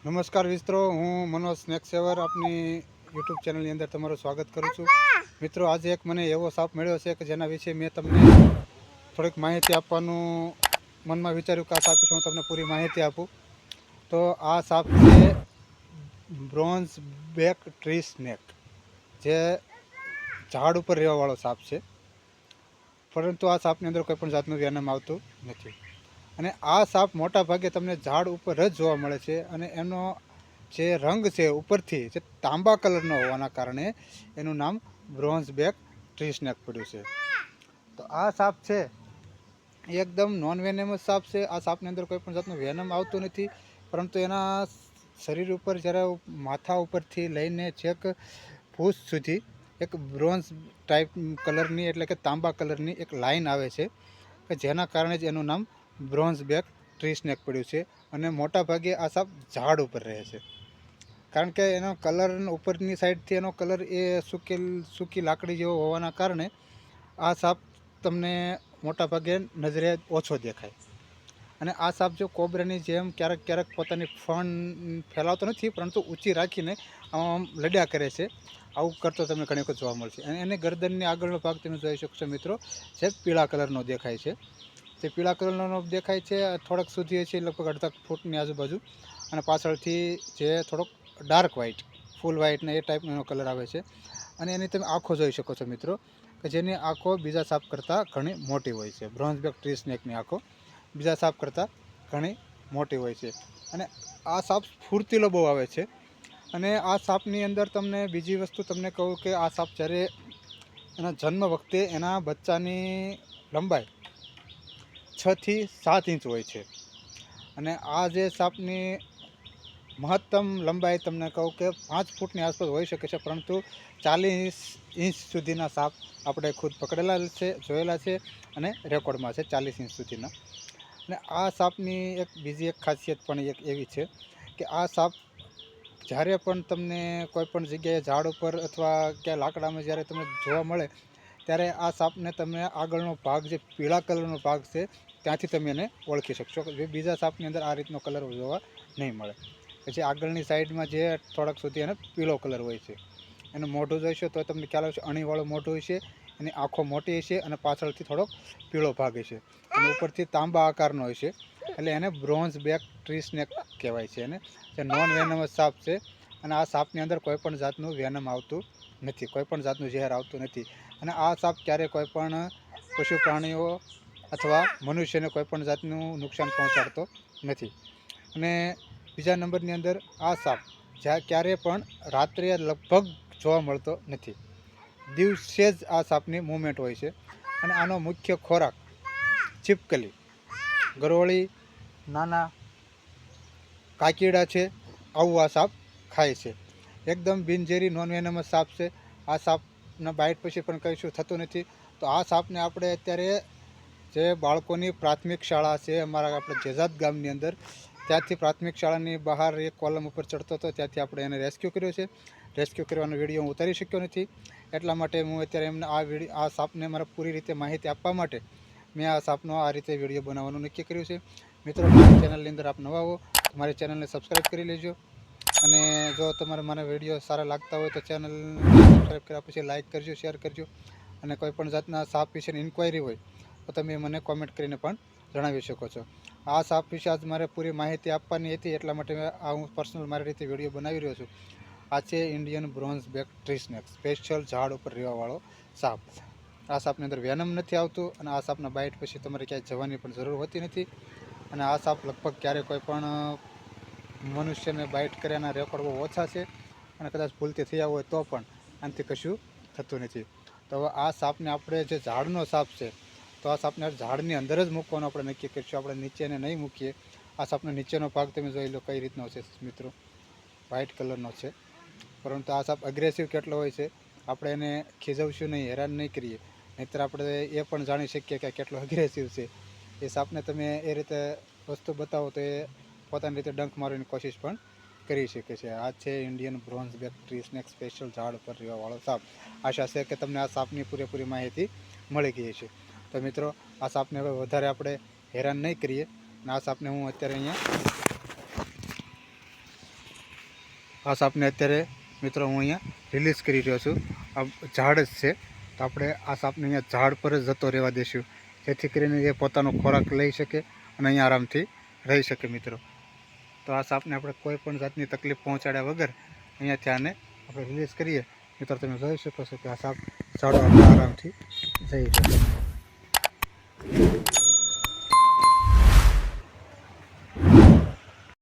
નમસ્કાર મિત્રો, હું મનોજ સ્નેક સેવર આપની યુટ્યુબ ચેનલની અંદર તમારું સ્વાગત કરું છું. મિત્રો, આજે એક મને એવો સાપ મળ્યો છે કે જેના વિશે મેં તમને થોડીક માહિતી આપવાનું મનમાં વિચાર્યું કે આ સાપ વિશે હું તમને પૂરી માહિતી આપું. તો આ સાપ છે બ્રોન્ઝ બેક ટ્રી સ્નેક, જે ઝાડ ઉપર રહેવાવાળો સાપ છે. પરંતુ આ સાપની અંદર કોઈ પણ જાતનું વેનમ આવતું નથી. અને આ સાપ મોટા ભાગે તમને ઝાડ ઉપર જ જોવા મળે છે. અને એનો જે રંગ છે ઉપરથી જે તાંબા કલરનો હોવાના કારણે એનું નામ બ્રોન્ઝ બેક ટ્રી સ્નેક પડ્યું છે. તો આ સાપ છે એકદમ નોન વેનેમસ સાપ છે. આ સાપની અંદર કોઈ પણ જાતનું વેનમ આવતું નથી. પરંતુ એના શરીર ઉપર જ્યારે માથા ઉપરથી લઈને છેક પૂંછ સુધી એક બ્રોન્ઝ ટાઈપ કલરની, એટલે કે તાંબા કલરની એક લાઈન આવે છે કે જેના કારણે જ એનું નામ બ્રોન્ઝ બેક ટ્રી સ્નેક પડ્યું છે. અને મોટા ભાગે આ સાપ ઝાડ ઉપર રહે છે, કારણ કે એનો કલર ઉપરની સાઈડથી એનો કલર એ સૂકી લાકડી જેવો હોવાના કારણે આ સાપ તમને મોટા ભાગે નજરે ઓછો દેખાય. અને આ સાપ જો કોબરાની જેમ ક્યારેક ક્યારેક પોતાની ફણ ફેલાવતો નથી, પરંતુ ઊંચી રાખીને આમ લડ્યા કરે છે. આવું કરતો તમને ઘણી વખત જોવા મળશે. અને એને ગરદનની આગળનો ભાગ તમે જોઈ શકશો મિત્રો, જે પીળા કલરનો દેખાય છે. તે પીળા કલરનો દેખાય છે, થોડોક સુધી છે, લગભગ અડધા ફૂટની આજુબાજુ. અને પાછળથી જે થોડોક ડાર્ક વ્હાઇટ, ફૂલ વ્હાઇટ ને એ ટાઈપનો એનો કલર આવે છે. અને એની તમે આંખો જોઈ શકો છો મિત્રો, કે જેની આંખો બીજા સાપ કરતાં ઘણી મોટી હોય છે. બ્રોન્ઝ બેક ટ્રી સ્નેકની આંખો બીજા સાપ કરતાં ઘણી મોટી હોય છે. અને આ સાપ ફૂર્તીલો બહુ આવે છે. અને આ સાપની અંદર તમને બીજી વસ્તુ તમને કહું કે આ સાપ જ્યારે એના જન્મ વખતે એના બચ્ચાની લંબાઈ 6 થી 7 ઇંચ હોય છે. અને આ જે સાપની મહત્તમ લંબાઈ તમને કહું કે 5 ફૂટની આસપાસ હોઈ શકે છે. પરંતુ 40 ઇંચ સુધીના સાપ આપણે ખુદ પકડેલા છે, જોયેલા છે, અને રેકોર્ડમાં છે 40 ઇંચ સુધીના. અને આ સાપની એક બીજી એક ખાસિયત પણ એક એવી છે કે આ સાપ જ્યારે પણ તમને કોઈ પણ જગ્યાએ ઝાડ ઉપર અથવા ક્યાંય લાકડામાં જ્યારે તમને જોવા મળે, ત્યારે આ સાપને તમે આગળનો ભાગ જે પીળા કલરનો ભાગ છે ત્યાંથી તમે એને ઓળખી શકશો. બીજા સાપની અંદર આ રીતનો કલર જોવા નહીં મળે. પછી આગળની સાઈડમાં જે થોડાક સુધી એને પીળો કલર હોય છે. એનું મોઢું જોઈશો તો તમને ખ્યાલ આવશે, અણીવાળું મોઢું હોય છે, એની આંખો મોટી હોય છે, અને પાછળથી થોડોક પીળો ભાગ હોય છે, અને ઉપરથી તાંબા આકારનો હોય છે. એટલે એને બ્રોન્ઝ બેક ટ્રી સ્નેક કહેવાય છે. એને જે નોન વેનમસ સાપ છે. અને આ સાપની અંદર કોઈ પણ જાતનું વેનમ આવતું નથી, કોઈ પણ જાતનું ઝેર આવતું નથી. અને આ સાપ ક્યારેય કોઈ પણ પશુ પ્રાણીઓ અથવા મનુષ્યને કોઈ પણ જાતનું નુકસાન પહોંચાડતો નથી. અને બીજા નંબરની અંદર આ સાપ ક્યારેય પણ રાત્રે લગભગ જોવા મળતો નથી. દિવસે જ આ સાપની મૂવમેન્ટ હોય છે. અને આનો મુખ્ય ખોરાક છીપકલી, ગરોળી, નાના કાકીડા છે, આવું આ સાપ ખાય છે. એકદમ બિનઝેરી નોન વેનમસ સાપ છે. આ સાપના બાઇટ પછી પણ કશું થતું નથી. તો આ સાપને આપણે અત્યારે જે બાળકોની પ્રાથમિક શાળા છે અમારા આપણે જેજાદ ગામની અંદર, ત્યાંથી પ્રાથમિક શાળાની બહાર એક કોલમ ઉપર ચડતો હતો, ત્યાંથી આપણે એને રેસ્ક્યુ કર્યો છે. રેસ્ક્યુ કરવાનો વિડીયો હું ઉતારી શક્યો નથી, એટલા માટે હું અત્યારે એમને આ સાપને મારે પૂરી રીતે માહિતી આપવા માટે મેં આ સાપનો આ રીતે વિડીયો બનાવવાનું નક્કી કર્યું છે. મિત્રો, મારી ચેનલની અંદર આપ નવા હો તો મારી ચેનલને સબસ્ક્રાઈબ કરી લેજો. અને જો તમારે મારા વિડીયો સારા લાગતા હોય તો ચેનલને સબસ્ક્રાઈબ કર્યા પછી લાઇક કરજો, શેર કરજો. અને કોઈ પણ જાતના સાપ વિશેની ઇન્ક્વાયરી હોય તો તમે મને કોમેન્ટ કરીને પણ જણાવી શકો છો. આ સાપ વિશે આજ મારે પૂરી માહિતી આપવાની હતી, એટલા માટે હું પર્સનલ મારી રીતે વિડીયો બનાવી રહ્યો છું. આ છે Indian bronze back tree snake, special ઝાડ ઉપર રહેવાવાળો સાપ. આ સાપની અંદર વેનમ નથી આવતું, અને આ સાપના બાઇટ પછી તમારે ક્યાંય જવાની પણ જરૂર હોતી નથી. અને આ સાપ લગભગ ક્યારેય કોઈ પણ મનુષ્યને બાઇટ કર્યાના રેકોર્ડ બહુ ઓછા છે. અને કદાચ ભૂલથી થયા હોય તો પણ આનાથી કશું થતું નથી. તો હવે આ સાપને આપણે જે ઝાડનો સાપ છે, તો આ સાપને ઝાડની અંદર જ મૂકવાનું આપણે નક્કી કરીશું. આપણે નીચેને નહીં મૂકીએ. આ સાપનો નીચેનો ભાગ તમે જોઈ લો કઈ રીતનો છે મિત્રો, વ્હાઇટ કલરનો છે. પરંતુ આ સાપ અગ્રેસિવ કેટલો હોય છે, આપણે એને ખીજવશું નહીં, હેરાન નહીં કરીએ, નહીંતર આપણે એ પણ જાણી શકીએ કે કેટલો અગ્રેસિવ છે. એ સાપને તમે એ રીતે વસ્તુ બતાવો તો એ પોતાની રીતે ડંખ મારવાની કોશિશ પણ કરી શકે છે. આ છે Indian bronze back tree snake, special ઝાડ પર રહેવાવાળો સાપ. આશા છે કે તમને આ સાપની પૂરેપૂરી માહિતી મળી ગઈ છે. તો મિત્રો, આ સાપને હવે વધારે આપણે હેરાન નહીં કરીએ. અને આ સાપને હું અત્યારે અહીંયા આ સાપને અત્યારે મિત્રો હું અહીંયા રિલીઝ કરી રહ્યો છું. આ ઝાડ જ છે, તો આપણે આ સાપને અહીંયા ઝાડ પર જ જતો રહેવા દઈશું, જેથી કરીને એ પોતાનો ખોરાક લઈ શકે અને અહીંયા આરામથી રહી શકે મિત્રો. તો આ સાપને આપણે કોઈ પણ જાતની તકલીફ પહોંચાડ્યા વગર અહીંયાથી આને આપણે રિલીઝ કરીએ. મિત્રો તમે જોઈ શકો છો કે આ સાપ ઝાડવા આરામથી જઈ શકે.